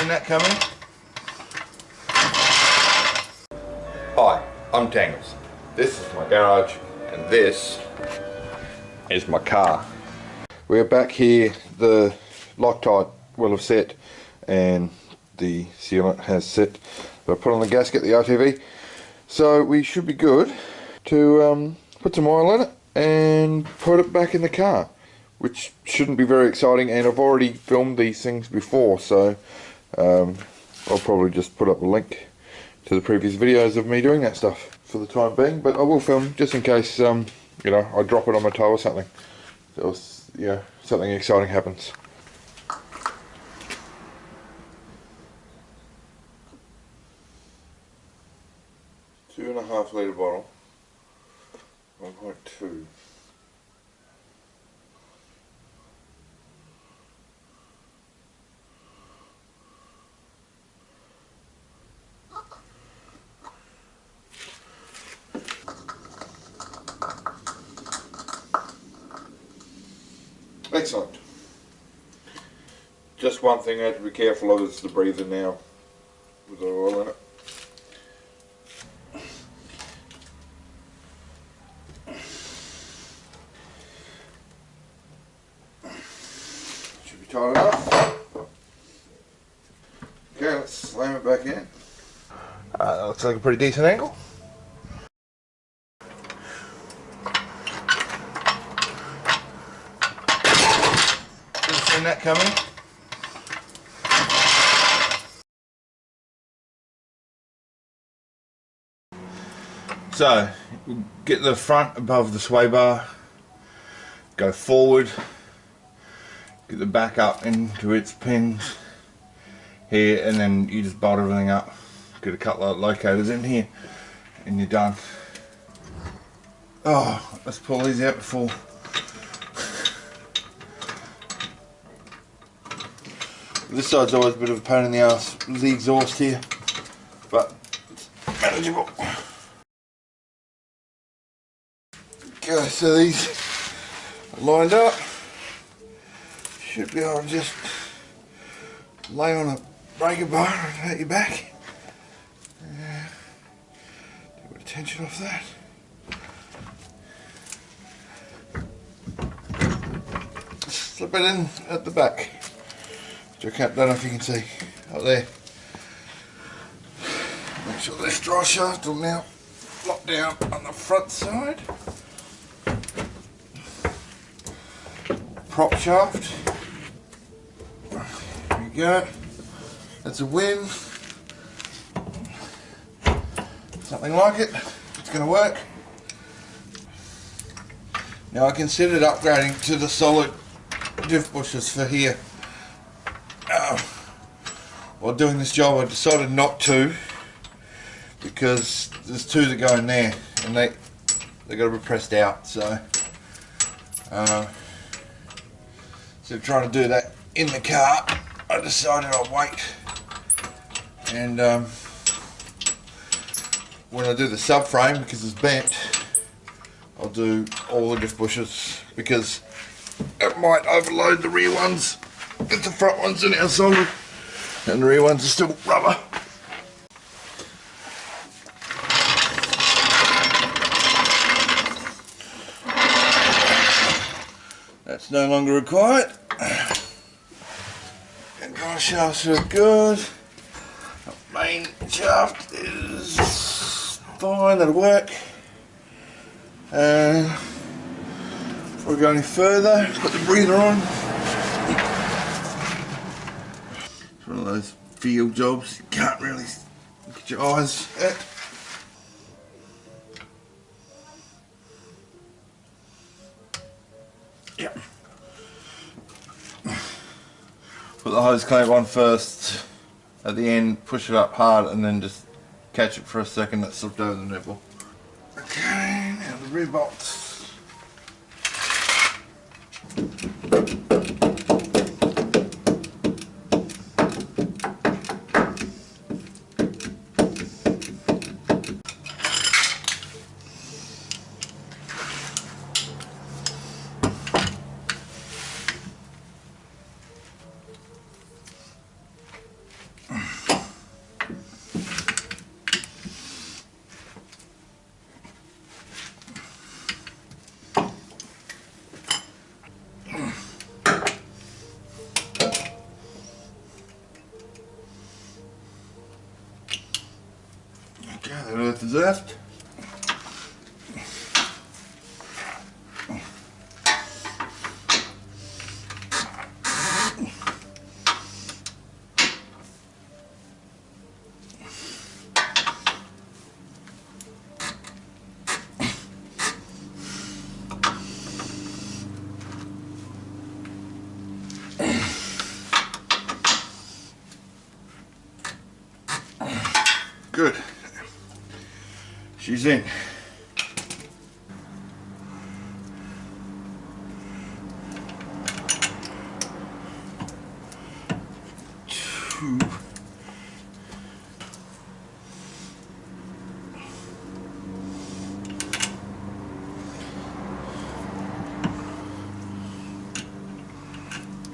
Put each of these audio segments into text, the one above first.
seen that coming? Hi, I'm Tangles. This is my garage and this is my car. We're back here. The Loctite will have set and the sealant has set. I put on the gasket, the RTV, so we should be good to put some oil in it and put it back in the car, which shouldn't be very exciting. And I've already filmed these things before, so I'll probably just put up a link to the previous videos of me doing that stuff for the time being, but I will film just in case you know, I drop it on my toe or something, or something exciting happens. 2.5 litre bottle, 1.2. Excellent. Just one thing I have to be careful of is the breather now with the oil in it. Should be tight enough. Okay, let's slam it back in. That looks like a pretty decent angle. Seen that coming? So, get the front above the sway bar, go forward, get the back up into its pins here, and then you just bolt everything up. Get a couple of locators in here and you're done. Oh, let's pull these out before. This side's always a bit of a pain in the ass, the exhaust here, but it's manageable. Okay, so these are lined up. Should be able to just lay on a breaker bar and hurt your back. Take a bit of tension off that. Slip it in at the back. Which I don't know if you can see up there. Make sure this draw shaft will now lock down on the front side. Prop shaft. There we go. That's a win. Something like it. It's going to work. Now I considered upgrading to the solid diff bushes for here. While doing this job I decided not to, because there's two that go in there and they got to be pressed out, so instead of trying to do that in the car I decided I'll wait, and when I do the subframe, because it's bent, I'll do all the diff bushes, because it might overload the rear ones if the front ones are now solid and the rear ones are still rubber. That's no longer required. And drive shafts are good. The main shaft is fine, that'll work. And before we go any further, put the breather on. One of those field jobs you can't really get your eyes at. Yep. Put the hose clamp on first at the end, push it up hard and then just catch it for a second. That slipped over the nipple. Okay, now the rear bolts. both is left. Good. She's in. Two.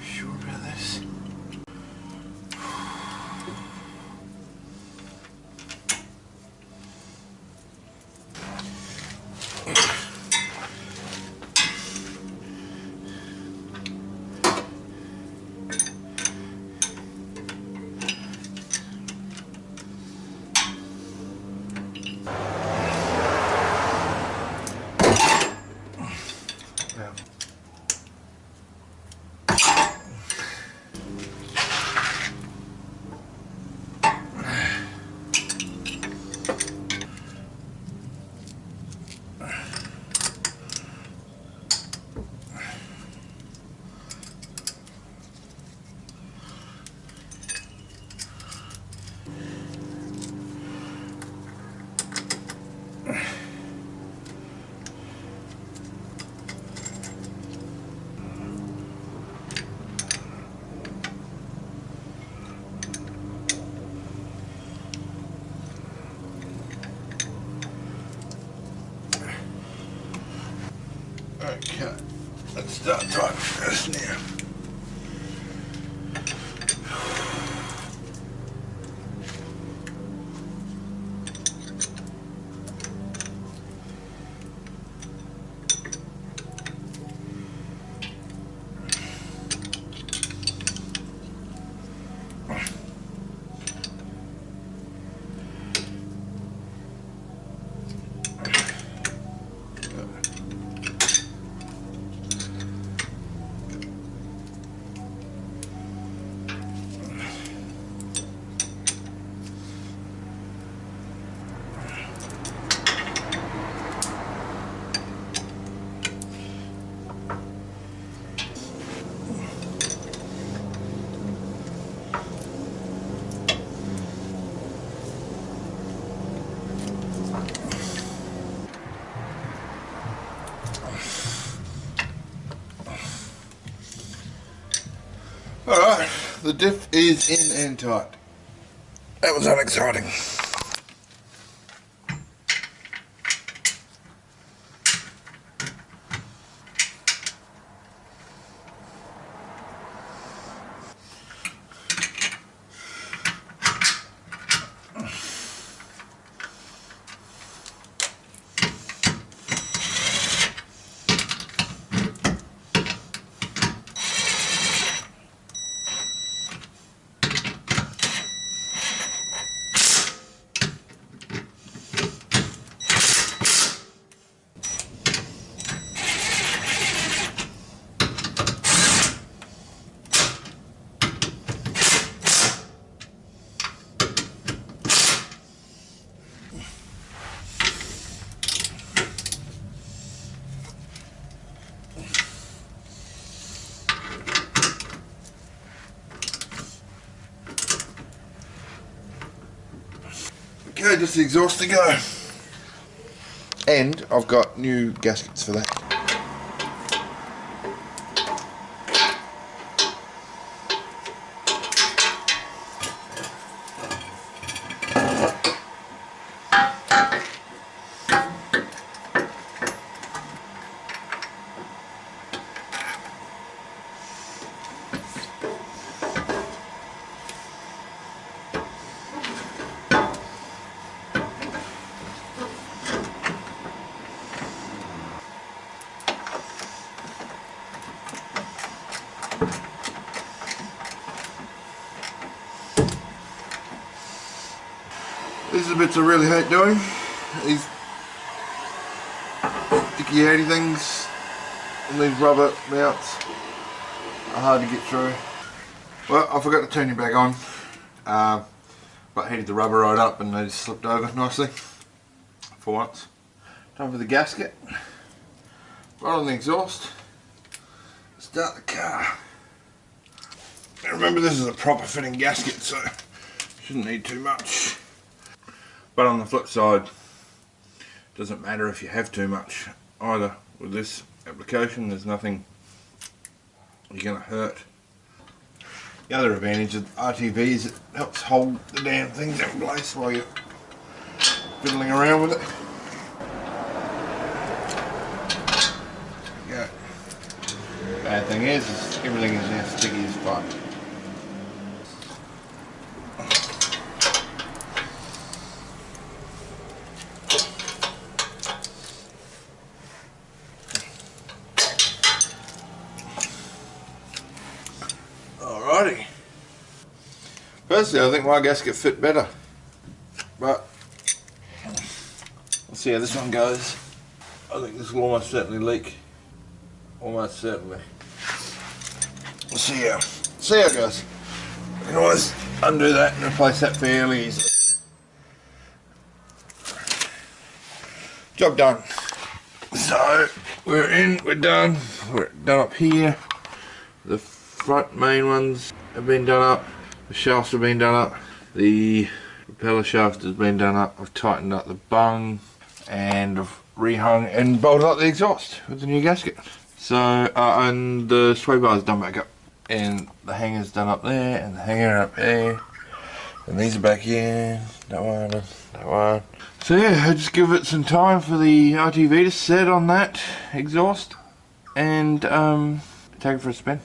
Sure about this? Okay, let's start tightening this now. Alright, the diff is in and tight. That was unexciting. Okay, just the exhaust to go. And I've got new gaskets for that. These are the bits I really hate doing. these sticky heady things and these rubber mounts are hard to get through. Well, I forgot to turn you back on, but heated the rubber right up and they just slipped over nicely for once. Time for the gasket. Right on the exhaust. Start the car. Now remember, this is a proper fitting gasket, so shouldn't need too much. But on the flip side, it doesn't matter if you have too much either. With this application, there's nothing you're going to hurt. The other advantage of RTV is it helps hold the damn things in place while you're fiddling around with it. There you go. Bad thing is everything is now sticky as fuck. Alrighty. Personally, I think my gasket fit better, but we'll see how this one goes. I think this will almost certainly leak. Almost certainly. We'll see how it goes. You can always undo that and replace that fairly easily. Job done. So we're in, we're done up here. The front main ones have been done up, the shafts have been done up, the propeller shaft has been done up, I've tightened up the bung and I've rehung and bolted up the exhaust with the new gasket. So, and the sway bar is done back up and the hanger's done up there and the hanger up there and these are back here, that one and that one. So yeah, I just give it some time for the RTV to set on that exhaust and take it for a spin.